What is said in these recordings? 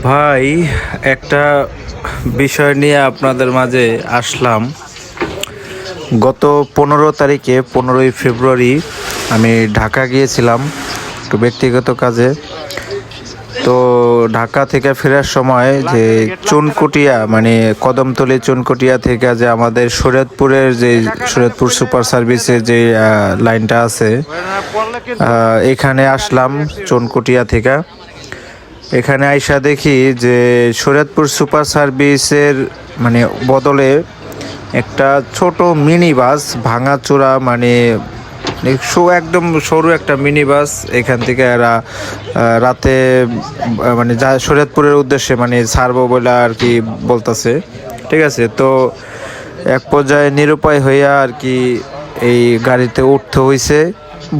ভাই, একটা বিষয় নিয়ে আপনাদের মাঝে আসলাম। গত 15 তারিখে 15ই ফেব্রুয়ারি আমি ঢাকা গিয়েছিলাম একটু ব্যক্তিগত কাজে। তো ঢাকা থেকে ফেরার সময় যে চুনকুটিয়া মানে কদমতলী চুনকুটিয়া থেকে যে আমাদের শরীয়তপুরের যে শরীয়তপুর সুপার সার্ভিসের যে লাইনটা আছে, এখানে আসলাম চুনকুটিয়া থেকে। এখানে আইসা দেখি যে শরীয়তপুর সুপার সার্ভিসের মানে বদলে একটা ছোট মিনি বাস ভাঙাচোরা, মানে একদম সরু একটা মিনি বাস এখান থেকে এরা রাতে মানে যা শরীয়তপুরের উদ্দেশ্যে মানে ছাড়বো বলে আর কি বলতেছে। ঠিক আছে, তো এক পর্যায়ে নিরুপায় হইয়া আর কি এই গাড়িতে উঠতে হয়েছে।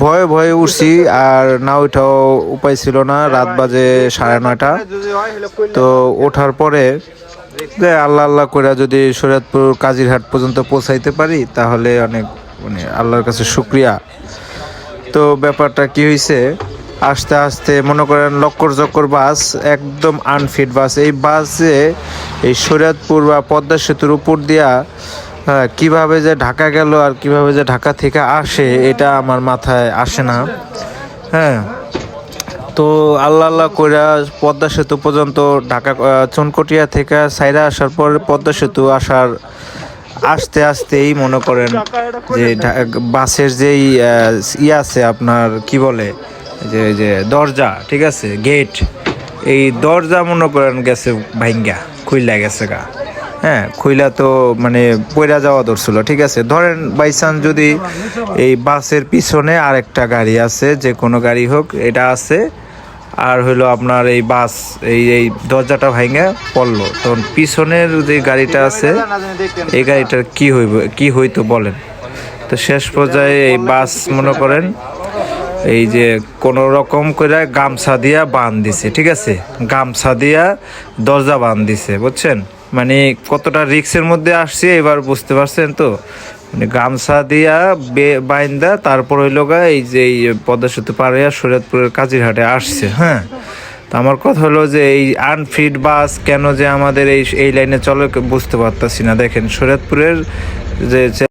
ভয়ে ভয়ে উঠছি, আর না ওইটাও উপায় ছিল না। রাত বাজে 9:30। তো ওঠার পরে যে আল্লাহ আল্লাহ করে যদি শরীয়তপুর কাজিরহাট পর্যন্ত পৌঁছাইতে পারি তাহলে অনেক মানে আল্লাহর কাছে শুক্রিয়া। তো ব্যাপারটা কি হয়েছে, আস্তে আস্তে মনে করেন লক্কর জক্কর বাস, একদম আনফিট বাস। এই বাসে এই শরীয়তপুর বা পদ্মা সেতুর উপর দিয়া কিভাবে যে ঢাকা গেল আর কিভাবে যে ঢাকা থেকে আসে এটা আমার মাথায় আসে না। হ্যাঁ, তো আল্লাহ আল্লাহ কইরা পদ্মা সেতু পর্যন্ত ঢাকা চুনকুটিয়া থেকে সাইরা আসার পর পদ্মা সেতু আসতে আসতেই মনে করেন যে বাসের যেই আছে আপনার কি বলে যে যে দরজা, ঠিক আছে, গেট, এই দরজা মনে করেন গেছে ভাঙ্গা, খুইলা গেছে গা। হ্যাঁ, খুইলা তো মানে পইরা যাওয়া ধরছিল। ঠিক আছে, ধরেন বাইচান্স যদি এই বাসের পিছনে আরেকটা গাড়ি আছে, যে কোনো গাড়ি হোক, এটা আছে, আর হইলো আপনার এই বাস এই দরজাটা ভাঙা পড়লো, তখন পিছনের যে গাড়িটা আছে এই গাড়িটার কি হইতো বলেন। তো শেষ পর্যায়ে এই বাস মনে করেন এই যে কোনো রকম করে গামছা দিয়া বাঁধ দিছে। ঠিক আছে, গামছা দিয়া দরজা বাঁধ দিছে, বুঝছেন মানে কতটা রিক্সের মধ্যে আসছে এবার বুঝতে পারছেন তো। মানে গামছা দিয়া বাইন্দা তারপর হইল গা এই যে এই পদ্মা সেতু পার হইয়া শরীয়তপুরের কাজিরহাটে আসছে। হ্যাঁ, তো আমার কথা হলো যে এই আনফিট বাস কেন যে আমাদের এই লাইনে চলে বুঝতে পারতাছি না। দেখেন শরীয়তপুরের যে